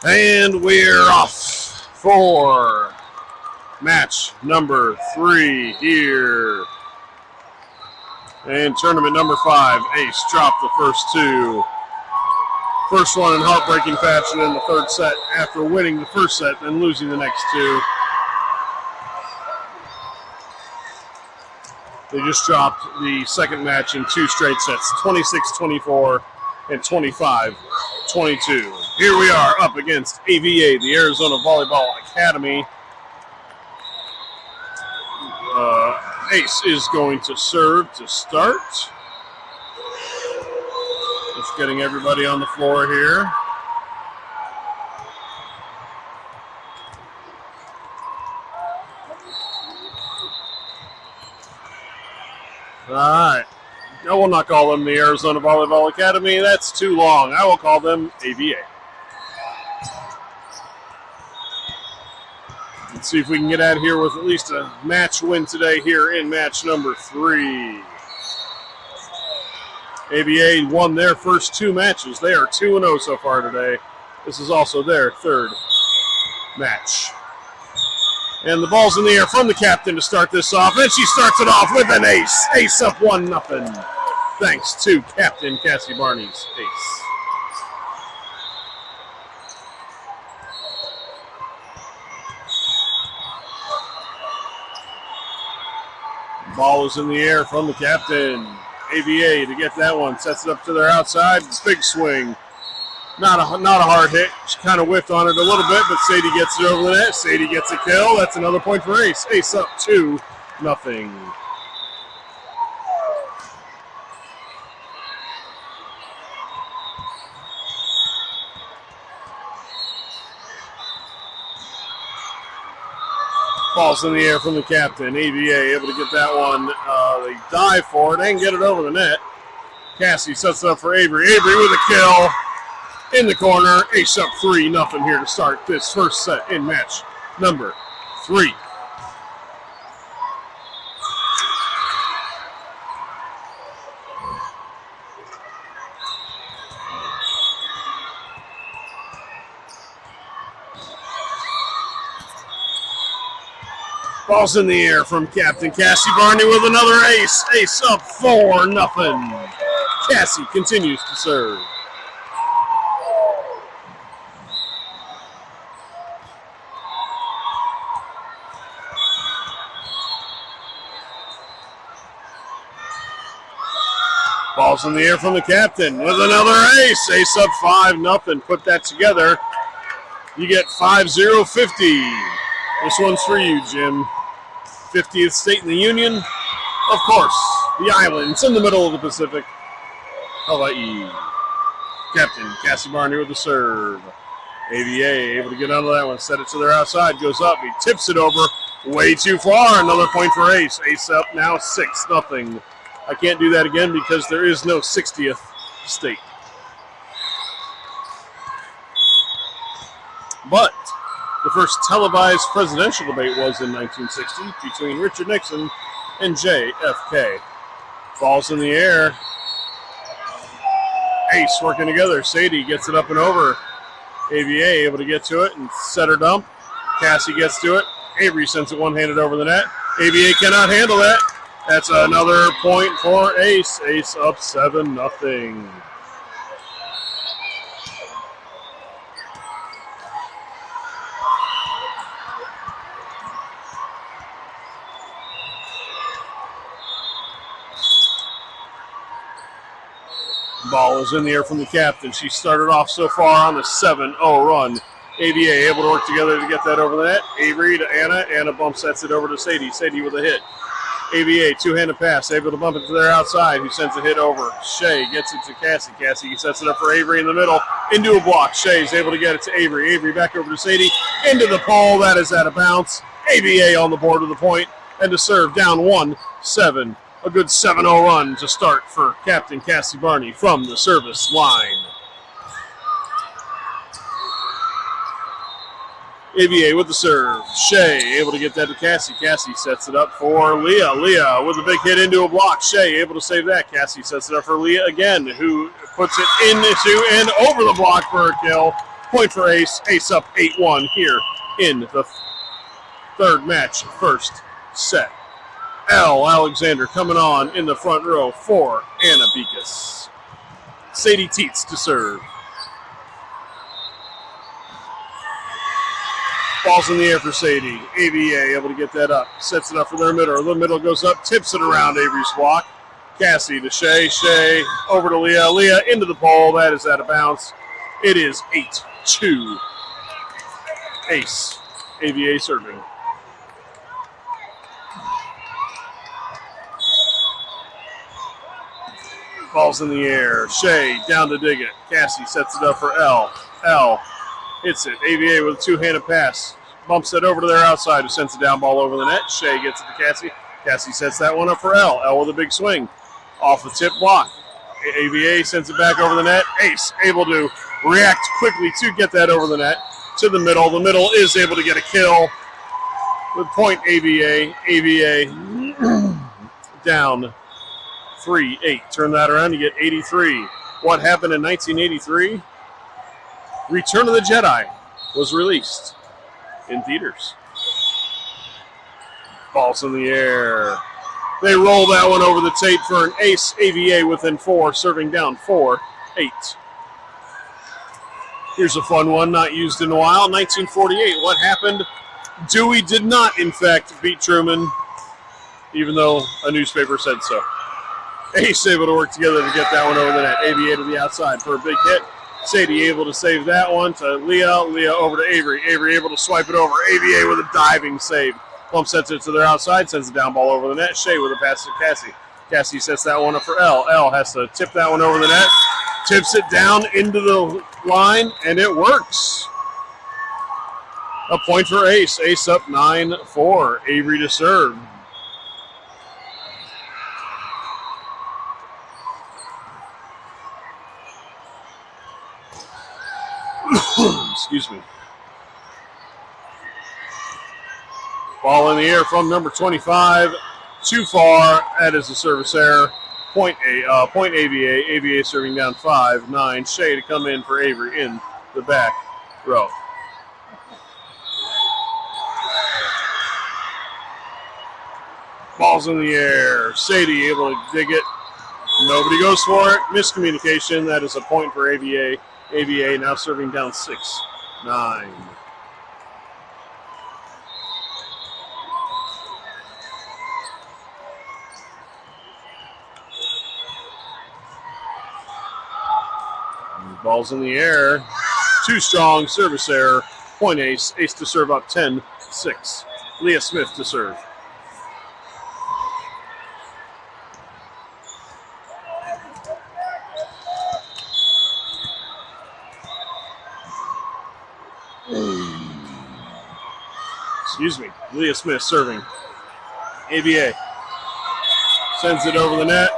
And we're off for match number 3 here. And tournament number 5, Ace dropped the first 2. First one in heartbreaking fashion in the third set after winning the first set, then losing the next 2. They just dropped the second match in 2 straight sets, 26-24 and 25-22. Here we are up against AVA, the Arizona Volleyball Academy. Ace is going to serve to start. Just getting everybody on the floor here. All right. I will not call them the Arizona Volleyball Academy. That's too long. I will call them AVA. Let's see if we can get out of here with at least a match win today here in match number 3. AVA won their first 2 matches. They are 2-0 so far today. This is also their third match. And the ball's in the air from the captain to start this off. And she starts it off with an ace. Ace up 1-0. Thanks to Captain Cassie Barney's ace. Ball is in the air from the captain. AVA to get that one. Sets it up to their outside. Big swing. Not a hard hit. She kind of whiffed on it a little bit, but Sadie gets it over the net. Sadie gets a kill. That's another point for Ace. Ace up 2-0. Ball's in the air from the captain. AVA able to get that one. They dive for it and get it over the net. Cassie sets it up for Avery. Avery with a kill in the corner. Ace up 3-0 here to start this first set in match number 3. Ball's in the air from Captain Cassie Barney with another ace. Ace up 4-0. Cassie continues to serve. Ball's in the air from the captain with another ace. Ace up 5-0. Put that together. You get 5-0-50. This one's for you, Jim. 50th state in the union. Of course, the islands in the middle of the Pacific. Hawaii. Captain Cassie Barney with the serve. AVA able to get onto that one. Set it to their outside. Goes up. He tips it over way too far. Another point for Ace. Ace up now 6-0. I can't do that again because there is no 60th state. But the first televised presidential debate was in 1960 between Richard Nixon and JFK. Ball's in the air. Ace working together. Sadie gets it up and over. AVA able to get to it and set her dump. Cassie gets to it. Avery sends it one-handed over the net. AVA cannot handle that. That's another point for Ace. Ace up 7-0. Ball is in the air from the captain. She started off so far on a 7-0 run. AVA able to work together to get that over the net. Avery to Anna. Anna bump sets it over to Sadie. Sadie with a hit. AVA two-handed pass. Able to bump it to their outside. Who sends a hit over. Shea gets it to Cassie. Cassie sets it up for Avery in the middle. Into a block. Shea's able to get it to Avery. Avery back over to Sadie. Into the pole. That is out of bounds. AVA on the board with the point. And to serve down 1-7. A good 7-0 run to start for Captain Cassie Barney from the service line. AVA with the serve. Shea able to get that to Cassie. Cassie sets it up for Leah. Leah with a big hit into a block. Shea able to save that. Cassie sets it up for Leah again, who puts it into and over the block for a kill. Point for Ace. Ace up 8-1 here in the third match, first set. L. Alexander coming on in the front row for Anna Bekas. Sadie Teets to serve. Ball's in the air for Sadie. AVA able to get that up. Sets it up for their middle. The middle goes up, tips it around Avery's block. Cassie to Shea. Shea over to Leah. Leah into the pole. That is out of bounds. It is 8-2. Ace. AVA serving. Ball's in the air. Shea down to dig it. Cassie sets it up for L. L hits it. AVA with a two-handed pass. Bumps it over to their outside, who sends a down ball over the net. Shea gets it to Cassie. Cassie sets that one up for L. L with a big swing. Off the tip block. AVA sends it back over the net. Ace able to react quickly to get that over the net. To the middle. The middle is able to get a kill. With point AVA. AVA down 3-8. Turn that around, you get 83. What happened in 1983? Return of the Jedi was released in theaters. Ball's in the air. They roll that one over the tape for an ace. AVA within 4, serving down 4-8. Here's a fun one, not used in a while. 1948, what happened? Dewey did not, in fact, beat Truman, even though a newspaper said so. Ace able to work together to get that one over the net. AVA to the outside for a big hit. Sadie able to save that one to Leah. Leah over to Avery. Avery able to swipe it over. AVA with a diving save. Plum sets it to their outside, sends the down ball over the net. Shea with a pass to Cassie. Cassie sets that one up for L. L has to tip that one over the net. Tips it down into the line, and it works. A point for Ace. Ace up 9-4. Avery to serve. Excuse me. Ball in the air from number 25. Too far. That is a service error. Point AVA. AVA serving down 5-9. Shea to come in for Avery in the back row. Ball's in the air. Sadie able to dig it. Nobody goes for it. Miscommunication. That is a point for AVA. AVA now serving down 6-9. Ball's in the air. Too strong. Service error. Point Ace. Ace to serve up 10-6. Leah Smith to serve. Excuse me. Leah Smith serving. AVA sends it over the net.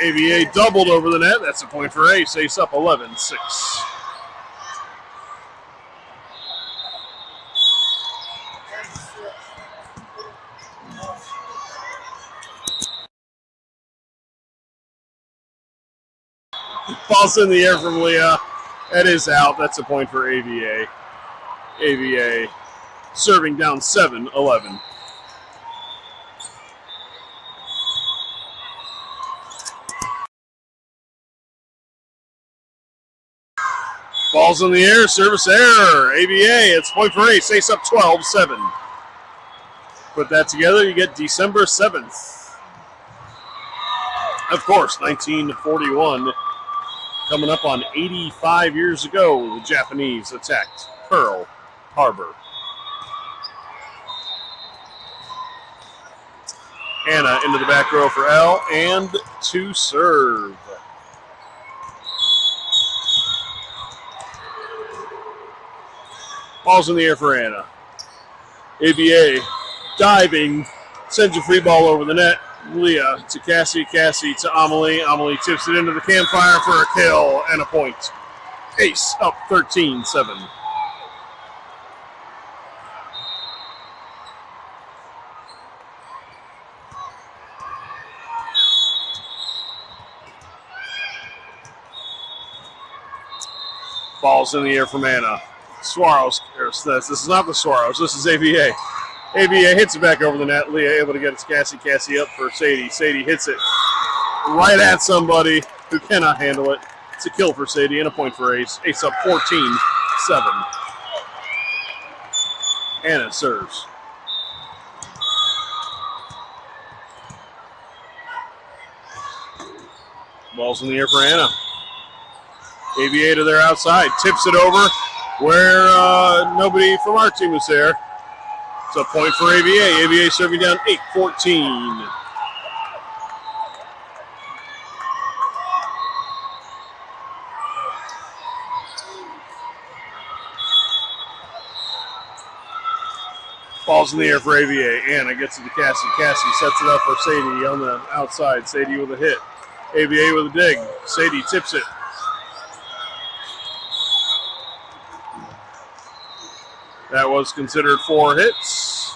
AVA doubled over the net. That's a point for Ace. Ace up 11-6. Ball's in the air from Leah. That is out. That's a point for AVA. AVA serving down 7-11. Ball's in the air. Service error. AVA. It's point for Ace. Ace up 12-7. Put that together, you get December 7th. Of course, 1941. Coming up on 85 years ago, the Japanese attacked Pearl Harbor. Anna into the back row for L and to serve. Ball's in the air for Anna. AVA diving, sends a free ball over the net. Leah to Cassie, Cassie to Amelie. Amelie tips it into the campfire for a kill and a point. Ace up 13-7. Ball's in the air from Anna. Suarez. This is not the Suarez. This is AVA. AVA hits it back over the net. Leah able to get it to Cassie. Cassie up for Sadie. Sadie hits it right at somebody who cannot handle it. It's a kill for Sadie and a point for Ace. Ace up 14-7. Anna serves. Ball's in the air for Anna. AVA to their outside. Tips it over where nobody from our team is there. It's a point for AVA. AVA serving down 8-14. Ball's in the air for AVA. Anna gets it to Cassie. Cassie sets it up for Sadie on the outside. Sadie with a hit. AVA with a dig. Sadie tips it. That was considered 4 hits.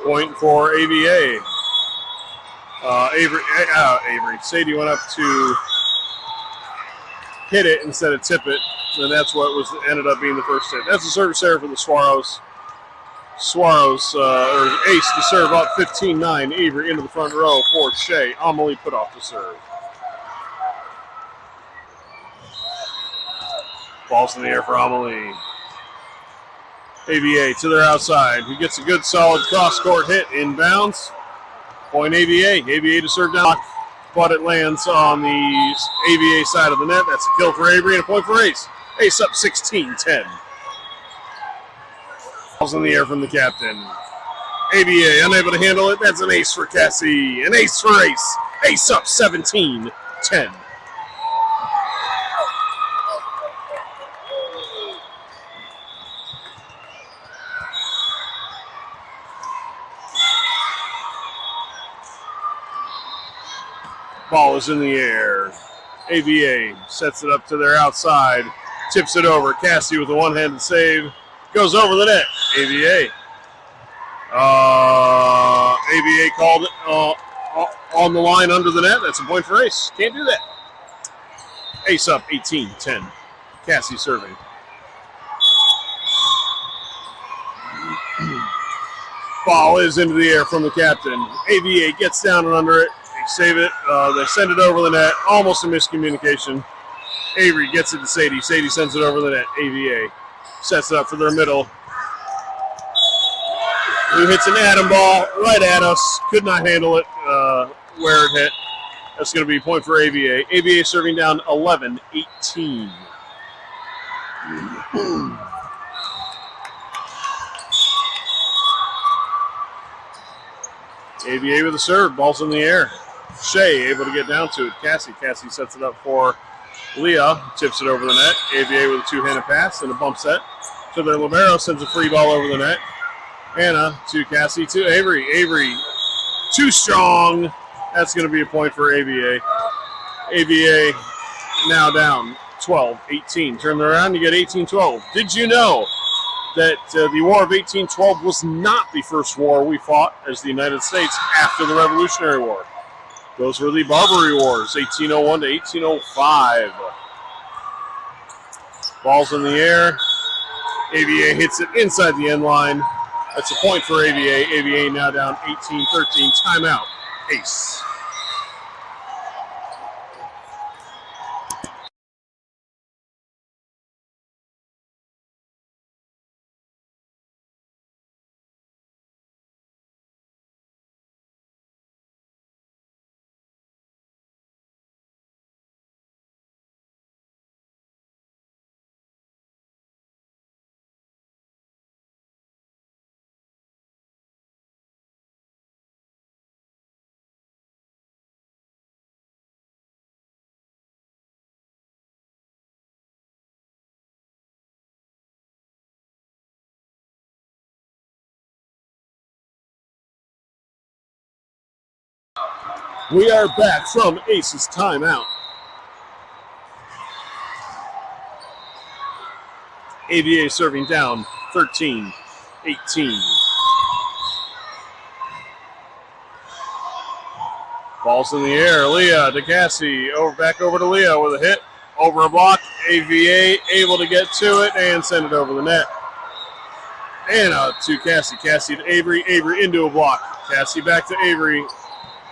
Point for AVA. Avery. Sadie went up to hit it instead of tip it, and that's what ended up being the first hit. That's a service error for the Suarez. Or Ace to serve up 15-9. Avery into the front row for Shea. Amelie put off the serve. Ball's in the air for Amelie. AVA to their outside. He gets a good solid cross-court hit inbounds. Point AVA. AVA to serve down, but it lands on the AVA side of the net. That's a kill for Avery and a point for Ace. Ace up 16-10. Ball's in the air from the captain. AVA unable to handle it. That's an ace for Cassie. An ace for Ace. Ace up 17-10. Ball is in the air. AVA sets it up to their outside. Tips it over. Cassie with a one-handed save. Goes over the net. AVA. AVA called it on the line under the net. That's a point for Ace. Can't do that. Ace up 18-10. Cassie serving. Ball is into the air from the captain. AVA gets down and under it. They save it. They send it over the net. Almost a miscommunication. Avery gets it to Sadie. Sadie sends it over the net. AVA sets it up for their middle. Who hits an atom ball right at us. Could not handle it where it hit. That's going to be a point for AVA. AVA serving down 11-18. AVA with a serve. Ball's in the air. Shea able to get down to it. Cassie sets it up for Leah. Tips it over the net. AVA with a two-handed pass and a bump set. To their libero. Sends a free ball over the net. Anna to Cassie to Avery. Avery too strong. That's going to be a point for AVA. AVA now down 12-18. Turn it around, you get 18-12. Did you know that the War of 1812 was not the first war we fought as the United States after the Revolutionary War? Those were the Barbary Wars, 1801 to 1805. Ball's in the air. AVA hits it inside the end line. That's a point for AVA. AVA now down 18-13. Timeout. Ace. We are back from Ace's timeout. AVA serving down 13-18. Ball's in the air. Leah to Cassie. Back over to Leah with a hit. Over a block. AVA able to get to it and send it over the net. And to Cassie. Cassie to Avery. Avery into a block. Cassie back to Avery.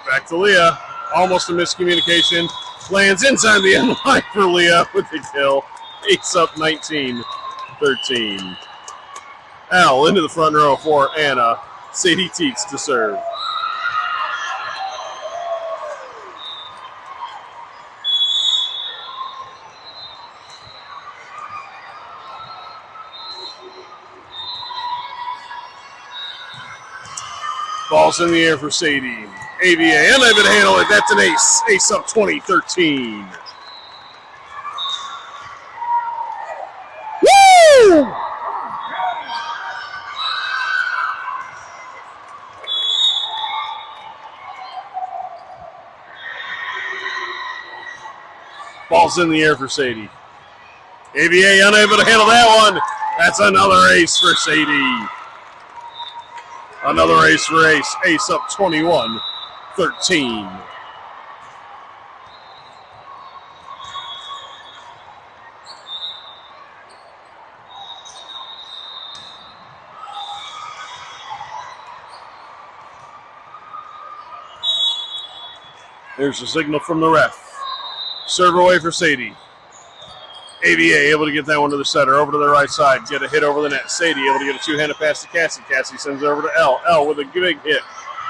Back to Leah. Almost a miscommunication. Lands inside the end line for Leah with the kill. Ace up 19-13. Al into the front row for Anna. Sadie Teets to serve. Ball's in the air for Sadie. AVA unable to handle it. That's an ace. Ace up 20-13. Woo! Ball's in the air for Sadie. AVA unable to handle that one. That's another ace for Sadie. Another ace for Ace. Ace up 21-13. There's a signal from the ref. Serve away for Sadie. AVA able to get that one to the setter, over to the right side, get a hit over the net. Sadie able to get a two-handed pass to Cassie. Cassie sends it over to L. L with a big hit.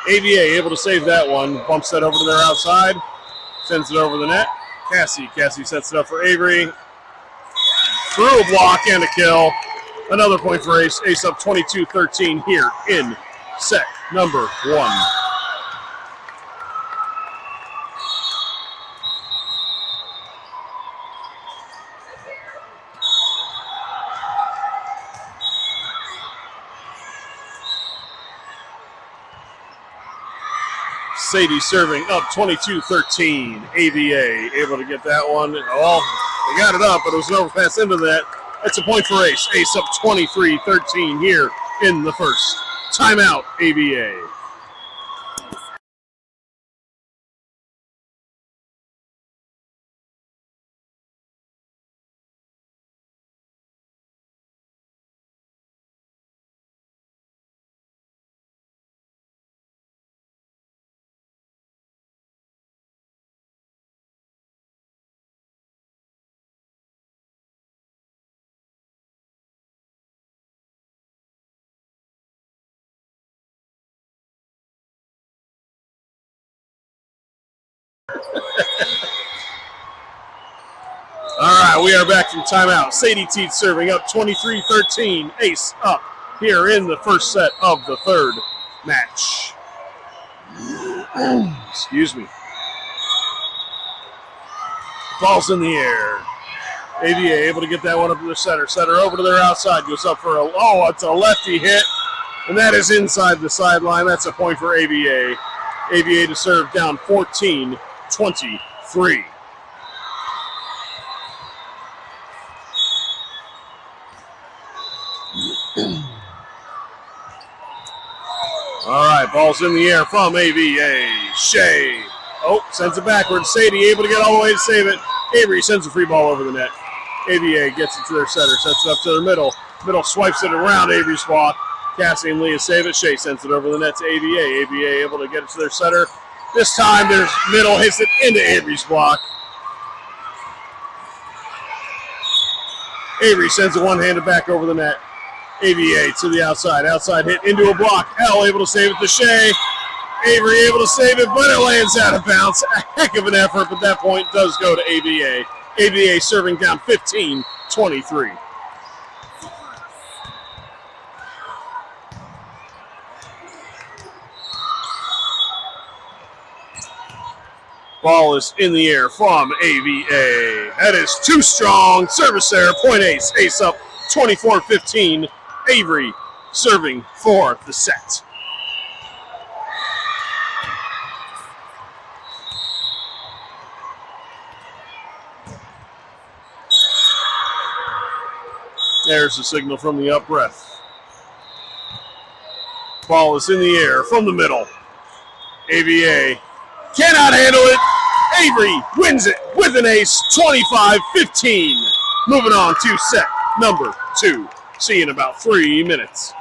AVA able to save that one, bumps that over to their outside, sends it over the net. Cassie sets it up for Avery. Through a block and a kill. Another point for Ace. Ace up 22-13 here in set number 1. Sadie serving up 22-13. AVA able to get that one. Oh, they got it up, but it was an overpass into that. That's a point for Ace. Ace up 23-13 here in the first. Timeout, AVA. All right, we are back from timeout. Sadie Teets serving up 23-13. Ace up here in the first set of the third match. Excuse me. Ball's in the air. AVA able to get that one up to the center. Setter over to their outside. Goes up for it's a lefty hit. And that is inside the sideline. That's a point for AVA. AVA to serve down 14-23. All right, ball's in the air from AVA. Shea. Sends it backwards. Sadie able to get all the way to save it. Avery sends a free ball over the net. AVA gets it to their setter, sets it up to their middle. Middle swipes it around Avery's block. Cassie and Leah save it. Shea sends it over the net to AVA. AVA able to get it to their setter. This time their middle hits it into Avery's block. Avery sends it one-handed back over the net. AVA to the outside. Outside hit into a block. L able to save it to Shea. Avery able to save it, but it lands out of bounds. A heck of an effort, but that point does go to AVA. AVA serving down 15-23. Ball is in the air from AVA. That is too strong. Service there. Point Ace. Ace up 24-15. Avery serving for the set. There's the signal from the up ref. Ball is in the air from the middle. AVA Cannot handle it. Avery wins it with an ace, 25-15. Moving on to set number 2. See you in about 3 minutes.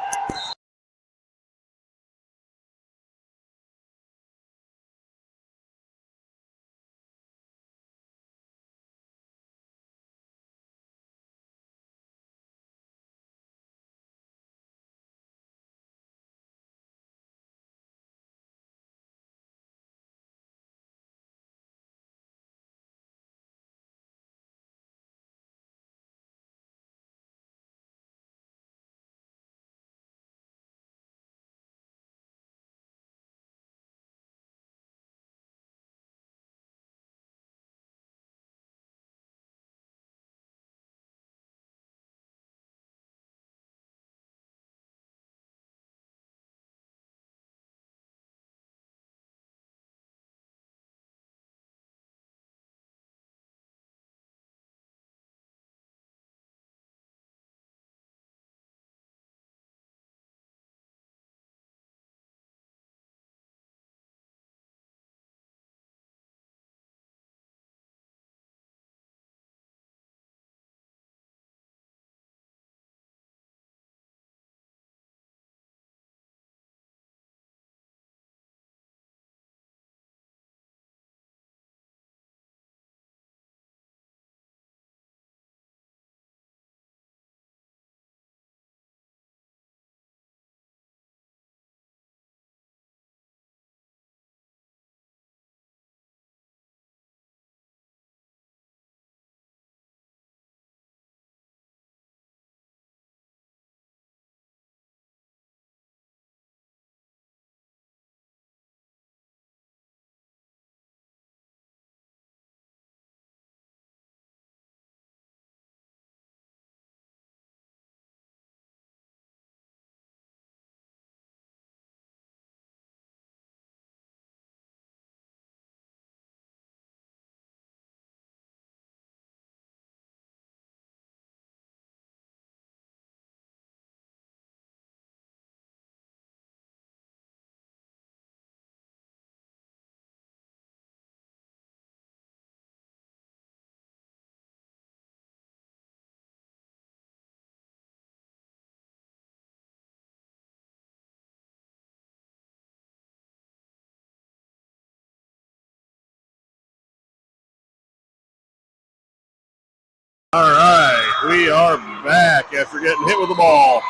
All right, we are back after getting hit with the ball.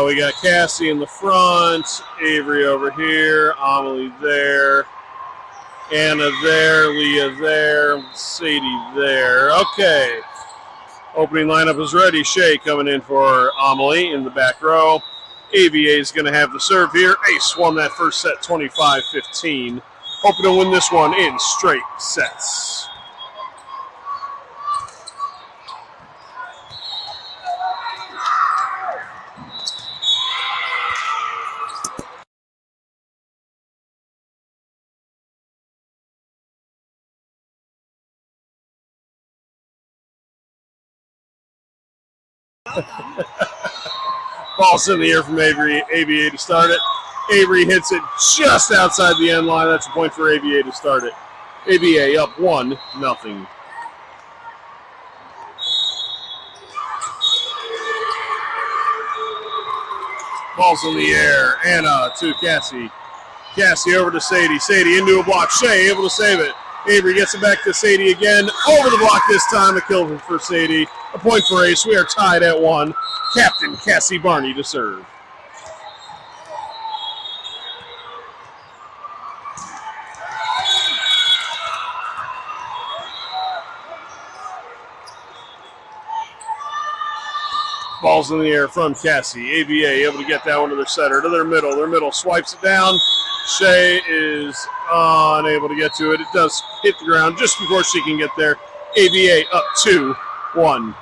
We got Cassie in the front, Avery over here, Amelie there, Anna there, Leah there, Sadie there. Okay, opening lineup is ready. Shea coming in for Amelie in the back row. AVA is going to have the serve here. Ace won that first set 25-15. Hoping to win this one in straight sets. Ball's in the air from Avery. AVA to start it. Avery hits it just outside the end line. That's a point for AVA to start it. AVA up 1-0. Ball's in the air. Anna to Cassie. Cassie over to Sadie. Sadie into a block. Shea able to save it. Avery gets it back to Sadie again. Over the block this time. A kill for Sadie. A point for Ace. We are tied at 1. Captain Cassie Barney to serve. Ball's in the air from Cassie. AVA able to get that one to their setter, to their middle. Their middle swipes it down. Shea is unable to get to it. It does hit the ground just before she can get there. AVA up 2-1.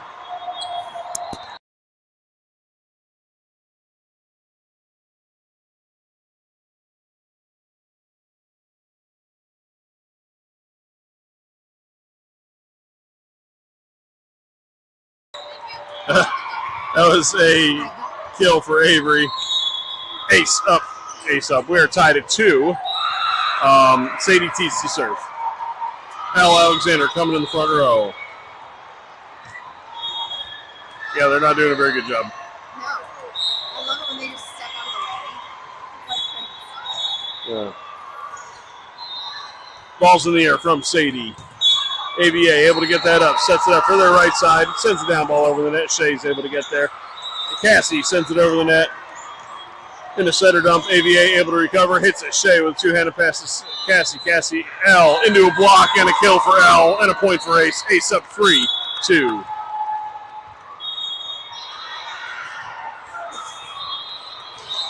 That was a kill for Avery. Ace up. We are tied at 2. Sadie Teets to serve. Al Alexander coming in the front row. Yeah, they're not doing a very good job. No. I love it when they just step out of the way. Yeah. Ball's in the air from Sadie. AVA able to get that up, sets it up for their right side, sends the down ball over the net. Shea's able to get there. Cassie sends it over the net. In the center dump, AVA able to recover, hits it. Shea with two-handed passes. Cassie, L into a block and a kill for L and a point for Ace. Ace up 3-2.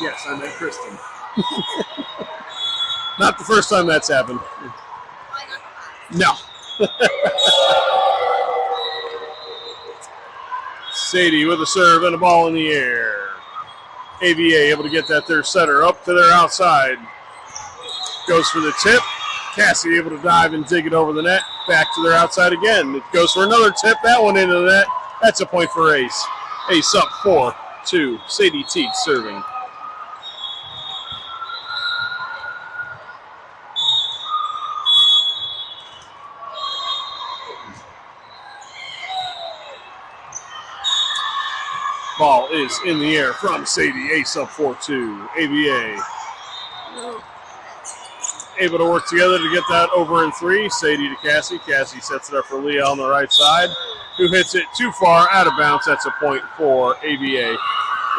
Yes, I meant Kristen. Not the first time that's happened. No. Sadie with a serve and a ball in the air. AVA able to get that third setter up to their outside. Goes for the tip. Cassie able to dive and dig it over the net. Back to their outside again. It goes for another tip. That one into the net. That's a point for Ace. Ace up 4-2. Sadie Teets serving. Ball is in the air from Sadie. Ace up 4-2. AVA able to work together to get that over in 3. Sadie to Cassie. Cassie sets it up for Leah on the right side, who hits it too far out of bounds. That's a point for AVA.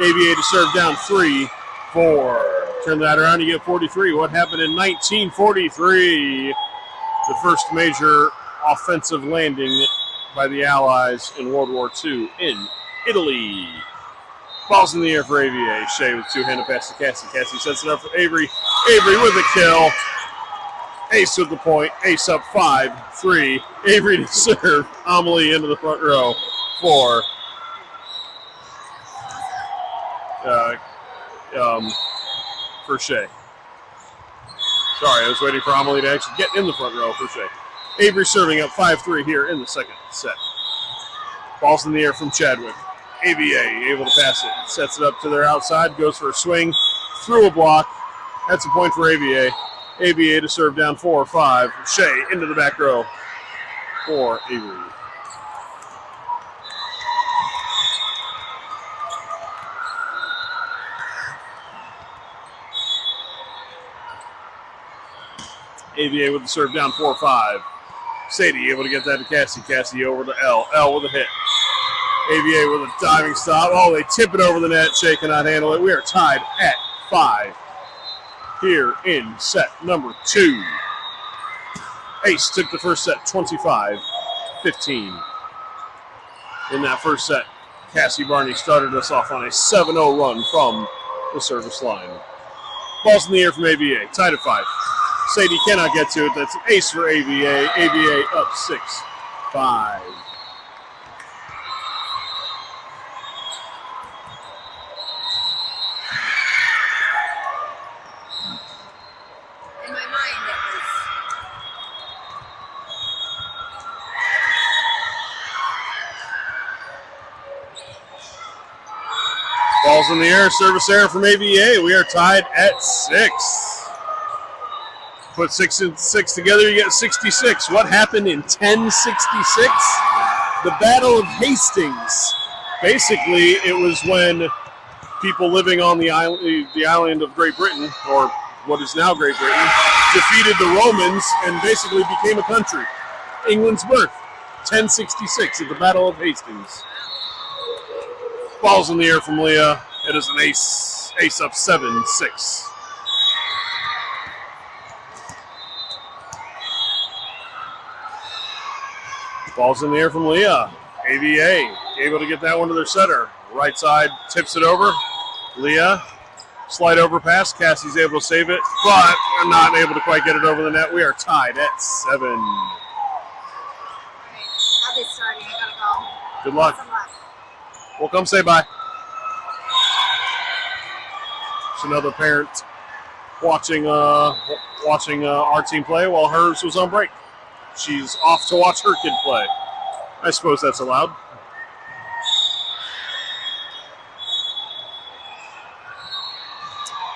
AVA to serve down 3-4. Turn that around, you get 43. What happened in 1943? The first major offensive landing by the Allies in World War II in Italy. Ball's in the air for AVA. Shea with two-handed pass to Cassie. Cassie sets it up for Avery. Avery with a kill. Ace with the point. Ace up 5-3. Avery to serve. Amelie into the front row for Shea. Sorry, I was waiting for Amelie to actually get in the front row for Shea. Avery serving up 5-3 here in the second set. Ball's in the air from Chadwick. AVA able to pass it. Sets it up to their outside. Goes for a swing. Through a block. That's a point for AVA. AVA to serve down 4-5. Shea into the back row for Avery. AVA with the serve down 4-5. Sadie able to get that to Cassie. Cassie over to L. L with a hit. AVA with a diving stop. Oh, they tip it over the net. Shea cannot handle it. We are tied at 5 here in set number 2. Ace took the first set 25-15. In that first set, Cassie Barney started us off on a 7-0 run from the service line. Ball's in the air from AVA. Tied at 5. Sadie cannot get to it. That's an ace for AVA. AVA up 6-5. In my mind, it was. Ball's in the air. Service error from AVA. We are tied at 6. Put 6 and 6 together, you get 66. What happened in 1066? The Battle of Hastings. Basically, it was when people living on the island of Great Britain, or what is now Great Britain, defeated the Romans and basically became a country. England's birth, 1066 at the Battle of Hastings. Ball's in the air from Leah. It is an ace. Ace up 7-6. Ball's in the air from Leah. AVA able to get that one to their setter. Right side tips it over. Leah, slide over pass. Cassie's able to save it, but not able to quite get it over the net. We are tied at 7. All right, how they starting? I gotta go. Good luck. Well, come say bye. It's another parent watching our team play while hers was on break. She's off to watch her kid play. I suppose that's allowed.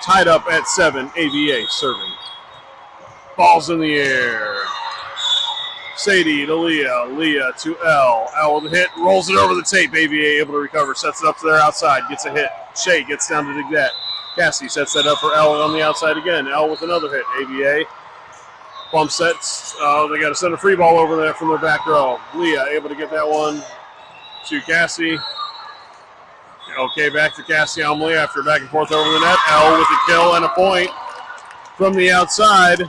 Tied up at 7, AVA serving. Ball's in the air. Sadie to Leah. Leah to L. L with a hit. Rolls it over the tape. AVA able to recover. Sets it up to their outside. Gets a hit. Shea gets down to dig that. Cassie sets that up for L on the outside again. L with another hit. AVA. Bump sets. They got to send a free ball over there from their back row. Leah able to get that one to Cassie. Okay, back to Cassie Amelie after back and forth over the net. L with a kill and a point from the outside.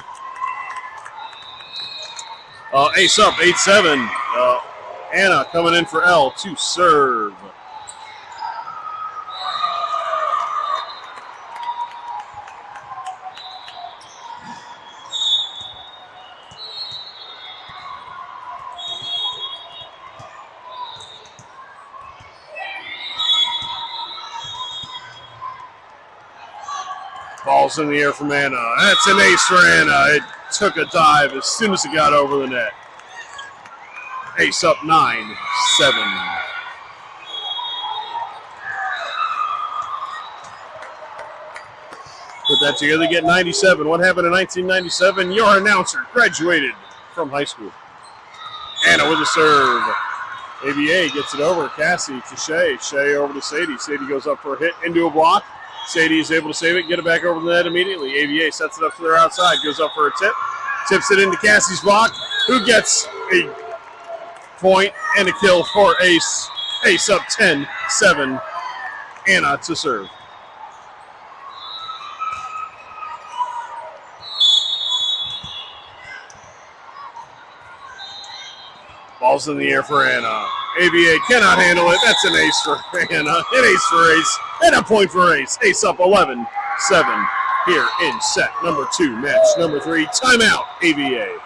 Ace up, 8-7. Anna coming in for L to serve. Ball's in the air from Anna. That's an ace for Anna. It took a dive as soon as it got over the net. Ace up 9-7. Put that together, get 97. What happened in 1997? Your announcer graduated from high school. Anna with a serve. AVA gets it over. Cassie to Shea. Shea over to Sadie. Sadie goes up for a hit into a block. Sadie is able to save it, get it back over the net immediately. AVA sets it up to their outside, goes up for a tip, tips it into Cassie's block, who gets a point and a kill for Ace. Ace up 10-7. Anna to serve. Ball's in the air for Anna. AVA cannot handle it. That's an ace for Anna. An ace for Ace. And a point for Ace. Ace up 11-7 here in set number 2, match number 3. Timeout, AVA.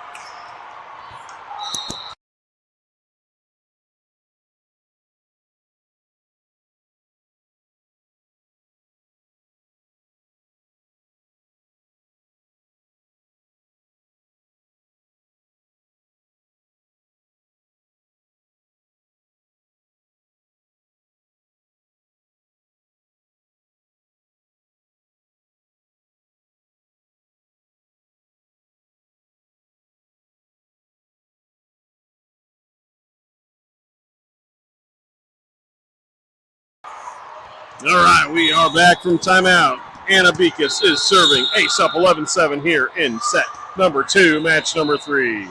All right, we are back from timeout. Anna Bekas is serving. Ace up 11-7 here in set number 2, match number 3.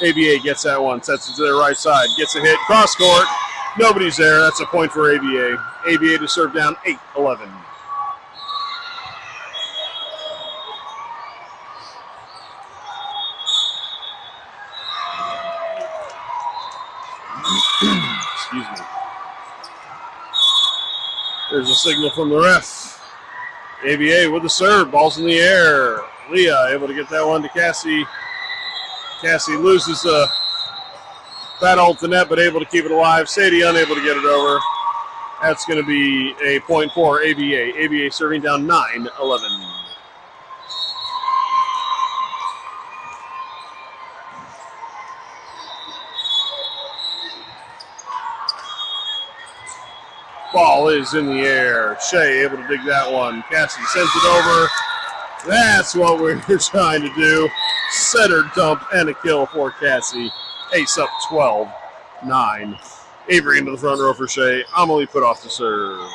AVA gets that one, sets it to their right side, gets a hit, cross court. Nobody's there. That's a point for AVA. AVA to serve down 8-11. Excuse me. There's a signal from the ref. AVA with the serve. Ball's in the air. Leah able to get that one to Cassie. Cassie loses the battle at the net, but able to keep it alive. Sadie unable to get it over. That's going to be a point for AVA. AVA serving down 9-11. Ball is in the air. Shea able to dig that one. Cassie sends it over. That's what we're trying to do. Setter dump and a kill for Cassie. Ace up 12-9. Avery into the front row for Shea. Amelie put off the serve.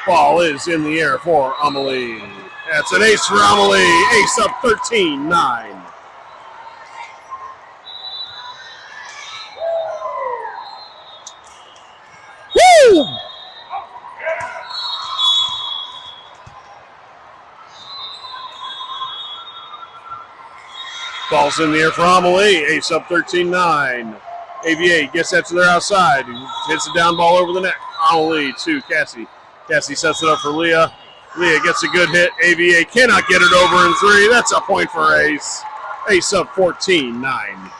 Ball is in the air for Amelie. That's an ace for Amelie. Ace up 13-9. Woo! Ball's in the air for Amelie. Ace up 13-9. AVA gets that to their outside. Hits the down ball over the net. Amelie to Cassie. Cassie sets it up for Leah. Leah gets a good hit. AVA cannot get it over in 3. That's a point for Ace. Ace up 14-9.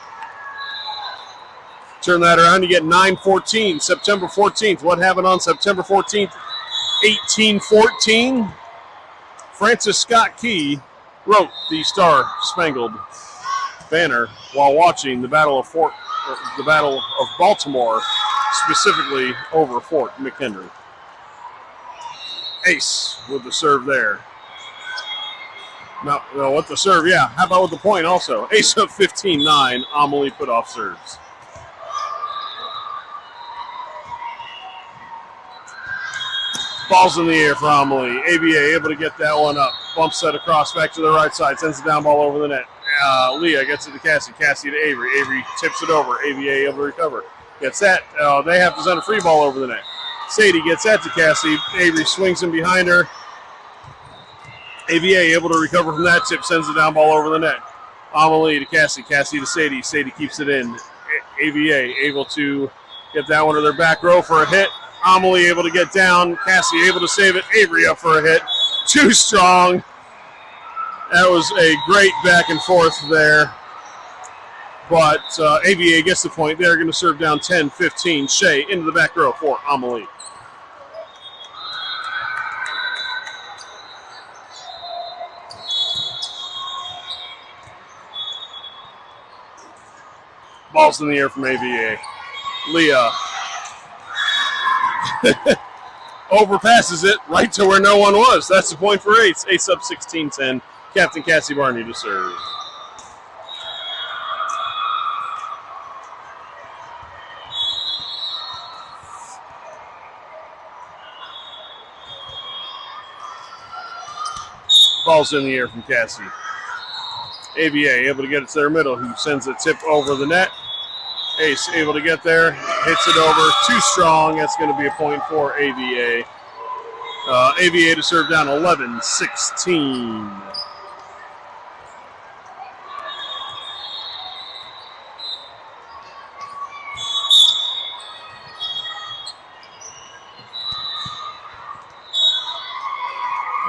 Turn that around, you get 9-14. September 14th. What happened on September 14th? 1814. Francis Scott Key wrote the Star Spangled Banner while watching the Battle of Fort the Battle of Baltimore, specifically over Fort McHenry. Ace with the serve there. No, with the serve, yeah. How about with the point also? Ace up 15-9. Amelie put off serves. Ball's in the air for Amelie. AVA able to get that one up. Bump set across back to the right side. Sends the down ball over the net. Leah gets it to Cassie. Cassie to Avery. Avery tips it over. AVA able to recover. Gets that. They have to send a free ball over the net. Sadie gets that to Cassie. Avery swings in behind her. AVA able to recover from that tip. Sends the down ball over the net. Amelie to Cassie. Cassie to Sadie. Sadie keeps it in. AVA able to get that one to their back row for a hit. Amelie able to get down. Cassie able to save it. Avery up for a hit. Too strong. That was a great back and forth there. But AVA gets the point. They're going to serve down 10-15. Shea into the back row for Amelie. Ball's in the air from AVA. Leah overpasses it right to where no one was. That's the point for Ace. Ace up 16-10. Captain Cassie Barney to serve. Ball's in the air from Cassie. AVA able to get it to their middle, who sends a tip over the net. Ace able to get there, hits it over, too strong. That's going to be a point for AVA. AVA to serve down 11-16.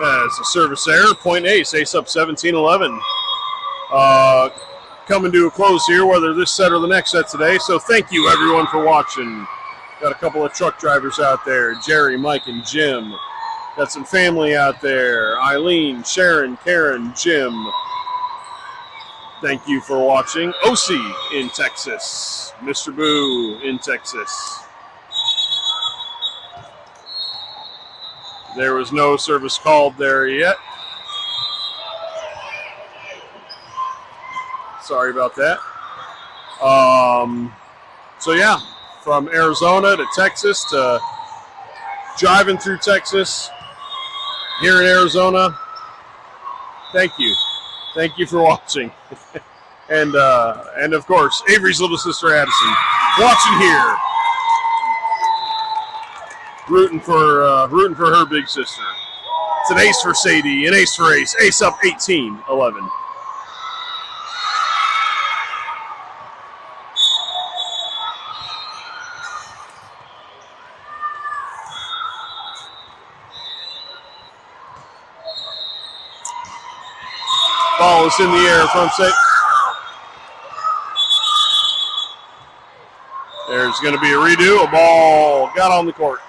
That's a service error. Point Ace. Ace up 17-11. Coming to a close here, whether this set or the next set today. So thank you, everyone, for watching. Got a couple of truck drivers out there. Jerry, Mike, and Jim. Got some family out there. Eileen, Sharon, Karen, Jim. Thank you for watching. OC in Texas. Mr. Boo in Texas. There was no service called there yet. Sorry about that. So yeah, from Arizona to Texas to driving through Texas, here in Arizona, thank you. Thank you for watching. and of course, Avery's little sister Addison, watching here. Rooting for her big sister. It's an ace for Sadie, an ace for Ace. Ace up 18-11. Ball is in the air from Sadie. There's going to be a redo. A ball got on the court.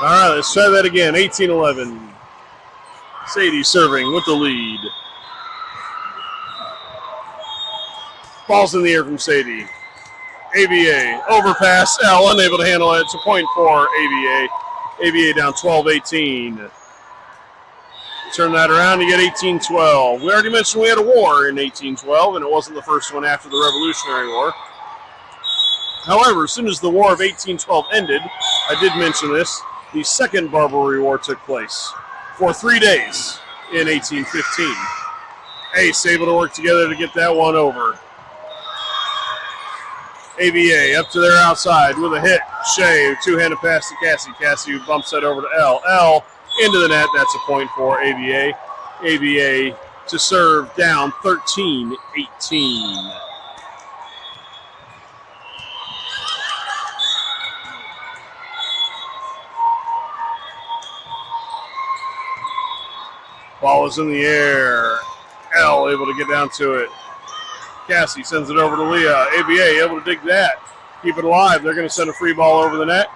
All right, let's try that again. 18-11. Sadie serving with the lead. Ball's in the air from Sadie. AVA, overpass, L, unable to handle it. It's a point for AVA. AVA down 12-18. Turn that around to get 18-12. We already mentioned we had a war in 1812, and it wasn't the first one after the Revolutionary War. However, as soon as the War of 1812 ended, I did mention this, the Second Barbary War took place for 3 days in 1815. Ace able to work together to get that one over. AVA up to their outside with a hit. Shea, two-handed pass to Cassie. Cassie bumps that over to L. L into the net. That's a point for AVA. AVA to serve down 13-18. Ball is in the air. L able to get down to it. Cassie sends it over to Leah. AVA able to dig that. Keep it alive. They're going to send a free ball over the net.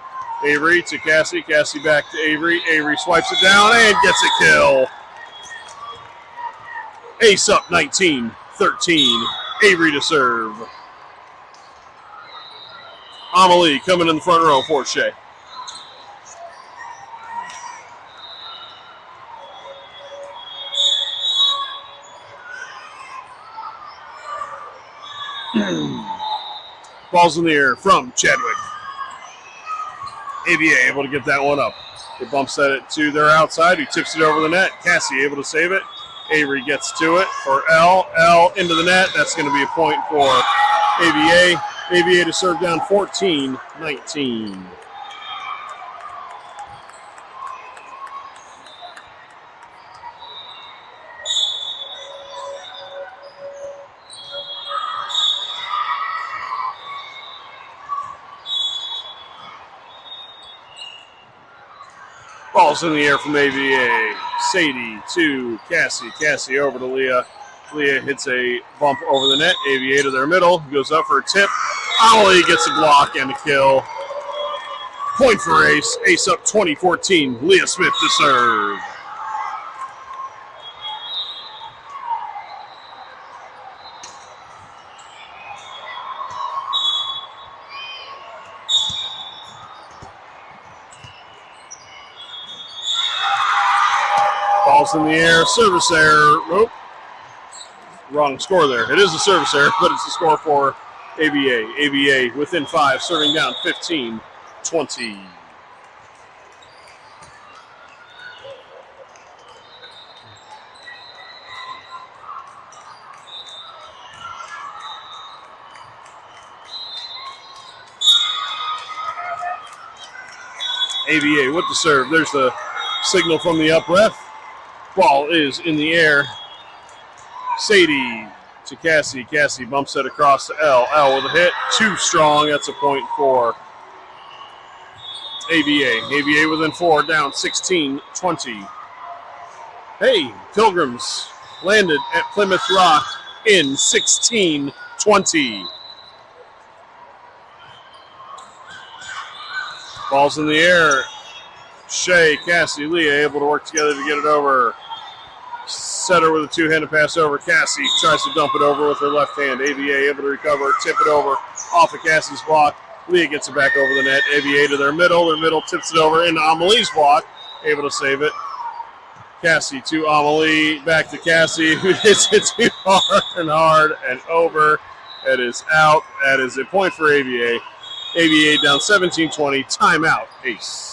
Avery to Cassie. Cassie back to Avery. Avery swipes it down and gets a kill. Ace up 19-13. Avery to serve. Amelie coming in the front row for Shea. Ball's in the air from Chadwick. AVA able to get that one up. They bump set it to their outside, who tips it over the net. Cassie able to save it. Avery gets to it for L. L into the net. That's going to be a point for AVA. AVA to serve down 14-19. Ball's in the air from AVA. Sadie to Cassie. Cassie over to Leah. Leah hits a bump over the net. AVA to their middle. Goes up for a tip. Amelie gets a block and a kill. Point for Ace. Ace up 20-14. Leah Smith to serve. Ball's in the air. Service error. Nope. Wrong score there. It is a service error, but it's a score for AVA. AVA within 5, serving down 15-20. AVA with the serve. There's the signal from the up ref. Ball is in the air. Sadie to Cassie. Cassie bumps it across to L. L with a hit. Too strong. That's a point for AVA. AVA within 4, down 16-20. Hey, Pilgrims landed at Plymouth Rock in 16-20. Ball's in the air. Shea, Cassie, Leah able to work together to get it over. Setter with a two-handed pass over. Cassie tries to dump it over with her left hand. AVA able to recover, tip it over off of Cassie's block. Leah gets it back over the net. AVA to their middle. Their middle tips it over into Amelie's block. Able to save it. Cassie to Amelie. Back to Cassie, who hits it too hard and over. That is out. That is a point for AVA. AVA down 17-20. Timeout. Ace.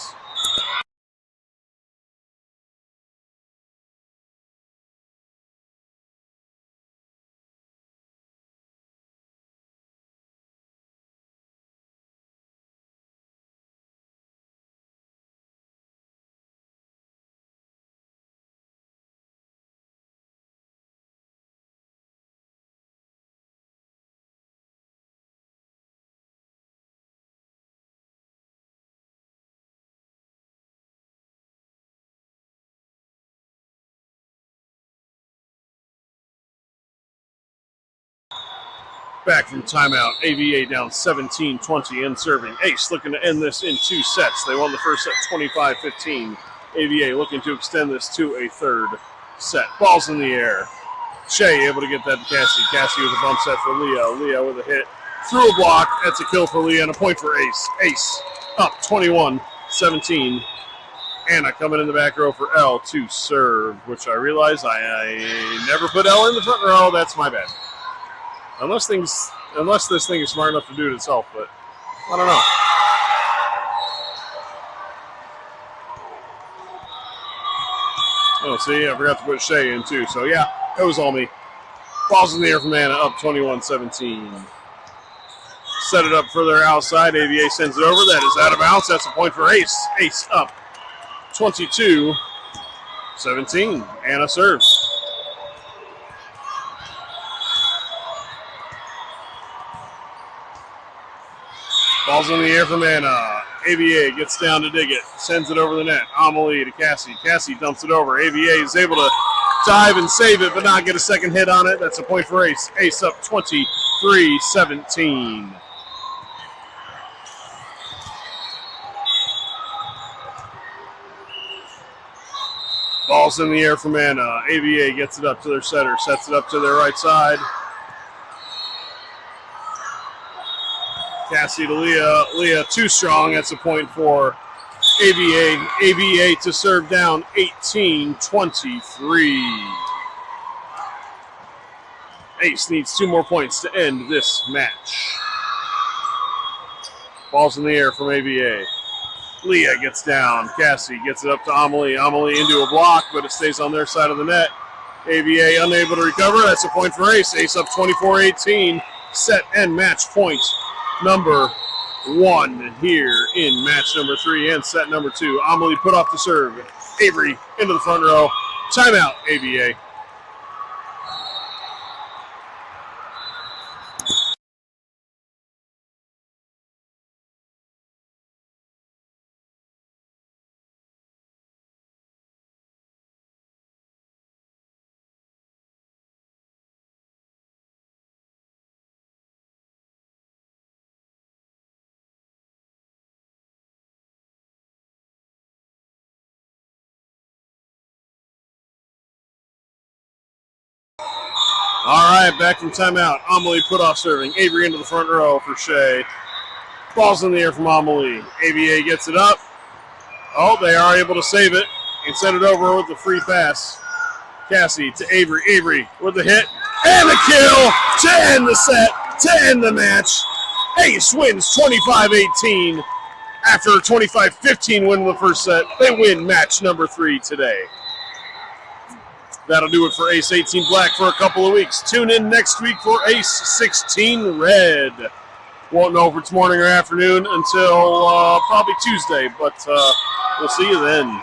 Back from timeout, AVA down 17-20 and serving. Ace looking to end this in 2 sets. They won the first set 25-15. AVA looking to extend this to a third set. Ball's in the air. Shea able to get that to Cassie. Cassie with a bump set for Leah. Leah with a hit. Through a block. That's a kill for Leah and a point for Ace. Ace up 21-17. Anna coming in the back row for L to serve, which I realize I never put L in the front row. That's my bad. Unless this thing is smart enough to do it itself, but I don't know. Oh, see, I forgot to put Shea in too. So yeah, it was all me. Ball's in the air from Anna, up 21-17. Set it up further outside. AVA sends it over. That is out of bounds. That's a point for Ace. Ace up 22-17. Anna serves. Ball's in the air from Anna. AVA gets down to dig it. Sends it over the net. Amelie to Cassie. Cassie dumps it over. AVA is able to dive and save it, but not get a second hit on it. That's a point for Ace. Ace up 23-17. Ball's in the air from Anna. AVA gets it up to their setter, sets it up to their right side. Cassie to Leah. Leah too strong. That's a point for AVA. AVA to serve down 18-23. Ace needs 2 more points to end this match. Ball's in the air from AVA. Leah gets down. Cassie gets it up to Amelie. Amelie into a block, but it stays on their side of the net. AVA unable to recover. That's a point for Ace. Ace up 24-18. Set and match point number 1 here in match number 3 and set number 2. Amelie put off the serve. Avery into the front row. Timeout, AVA. All right, back from timeout. Amelie put off serving. Avery into the front row for Shea. Ball's in the air from Amelie. AVA gets it up. Oh, they are able to save it and send it over with the free pass. Cassie to Avery. Avery with the hit and the kill to end the set, to end the match. Ace wins 25-18. After a 25-15 win in the first set, they win match number 3 today. That'll do it for Ace 18 Black for a couple of weeks. Tune in next week for Ace 16 Red. Won't know if it's morning or afternoon until probably Tuesday, but we'll see you then.